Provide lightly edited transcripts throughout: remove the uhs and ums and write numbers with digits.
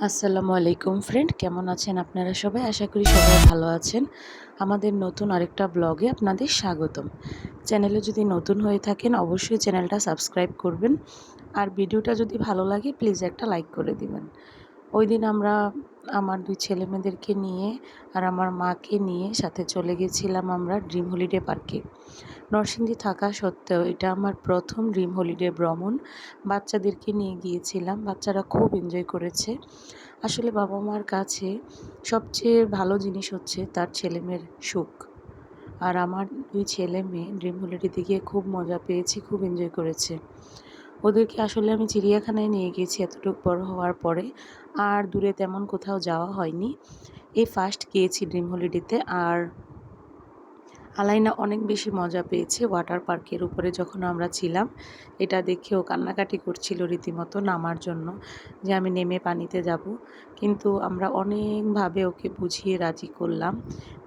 আসসালামু আলাইকুম ফ্রেন্ড, কেমন আছেন আপনারা সবাই? আশা করি সবাই ভালো আছেন। আমাদের নতুন আরেকটা ব্লগে আপনাদের স্বাগতম। চ্যানেলে যদি নতুন হয়ে থাকেন অবশ্যই চ্যানেলটা সাবস্ক্রাইব করবেন, আর ভিডিওটা যদি ভালো লাগে প্লিজ একটা লাইক করে দিবেন। ওই দিন আমরা আমার 2 ছেলেমেয়েদেরকে নিয়ে আর আমার মাকে নিয়ে সাথে চলে গেছিলাম আমরা ড্রিম হলিডে পার্কে। নরসিংদী থাকা সত্ত্বেও এটা আমার প্রথম ড্রিম হলিডে ভ্রমণ। বাচ্চাদেরকে নিয়ে গিয়েছিলাম, বাচ্চারা খুব এনজয় করেছে। আসলে বাবা মার কাছে সবচেয়ে ভালো জিনিস হচ্ছে তার ছেলেমেয়ের সুখ। আর আমার 2 ছেলে মেয়ে ড্রিম হলিডেতে গিয়ে খুব মজা পেয়েছি, খুব এনজয় করেছে। ওদেরকে আসলে আমি চিড়িয়াখানায় নিয়ে গিয়েছি এতটুকু বড় হওয়ার পরে, আর দূরে তেমন কোথাও যাওয়া হয়নি। এই ফার্স্ট গিয়েছি ড্রিম হলিডেতে। আর আলাইনা অনেক বেশি মজা পেয়েছে ওয়াটার পার্কের উপরে যখন আমরা ছিলাম। এটা দেখেও কান্নাকাটি করছিল রীতিমতো নামার জন্য, যে আমি নেমে পানিতে যাব। কিন্তু আমরা অনেকভাবে ওকে বুঝিয়ে রাজি করলাম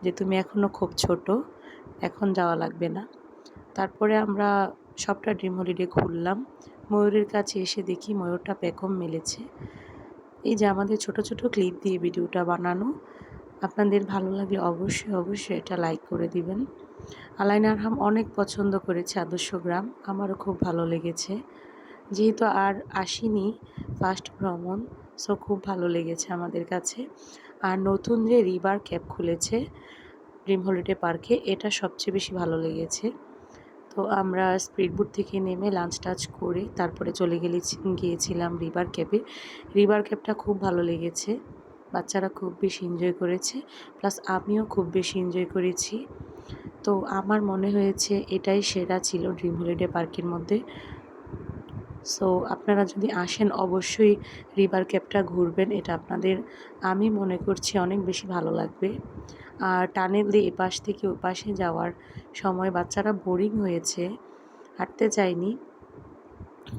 যে তুমি এখনও খুব ছোট, এখন যাওয়া লাগবে না। তারপরে আমরা সবটা ড্রিম হলিডে ঘুরলাম। ময়ূরের কাছে এসে দেখি ময়ূরটা পেখম মেলেছে। এই যে আমাদের ছোট ছোট ক্লিপ দিয়ে ভিডিওটা বানানো। আপনাদের ভালো লাগলে অবশ্যই এটা লাইক করে দিবেন। আলাইনা আরহাম অনেক পছন্দ করেছে আদর্শ গ্রাম, আমারও খুব ভালো লেগেছে। যেহেতু আর আসিনি ফার্স্ট ভ্রমণ, সো খুব ভালো লেগেছে আমাদের কাছে। আর নতুন যে রিভার ক্যাপ খুলেছে ড্রিম হলিডে পার্কে, এটা সবচেয়ে বেশি ভালো লেগেছে। তো আমরা স্পিডবোট থেকে নেমে লাঞ্চ টাচ করে তারপরে গিয়েছিলাম রিভার ক্যাপে। রিভার ক্যাপটা খুব ভালো লেগেছে, বাচ্চারা খুব বেশি এনজয় করেছে, প্লাস আমিও খুব বেশি এনজয় করেছি। তো আমার মনে হয়েছে এটাই সেরা ছিল ড্রিম হলিডে পার্কের মধ্যে। সো আপনারা যদি আসেন অবশ্যই রিভার ক্যাপটা ঘুরবেন, এটা আপনাদের আমি মনে করছি অনেক বেশি ভালো লাগবে। আর টানেল দিয়ে এপাশ থেকে ওপাশে যাওয়ার সময় বাচ্চারা বোরিং হয়েছে, হাঁটতে চায়নি,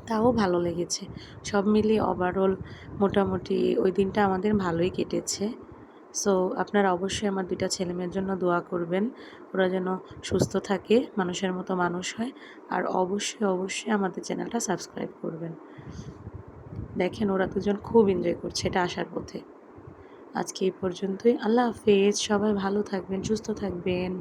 তাও ভালো লেগেছে। সব মিলিয়ে ওভারঅল মোটামুটি ওই দিনটা আমাদের ভালোই কেটেছে। সো আপনারা অবশ্যই আমার 2টা ছেলেমেয়ের জন্য দোয়া করবেন, ওরা যেন সুস্থ থাকে, মানুষের মতো মানুষ হয়। আর অবশ্যই আমাদের চ্যানেলটা সাবস্ক্রাইব করবেন। দেখেন ওরা দুজন খুব এনজয় করছে এটা আসার পথে। আজকে এই পর্যন্তই। আল্লাহ হাফেজ, সবাই ভালো থাকবেন, সুস্থ থাকবেন।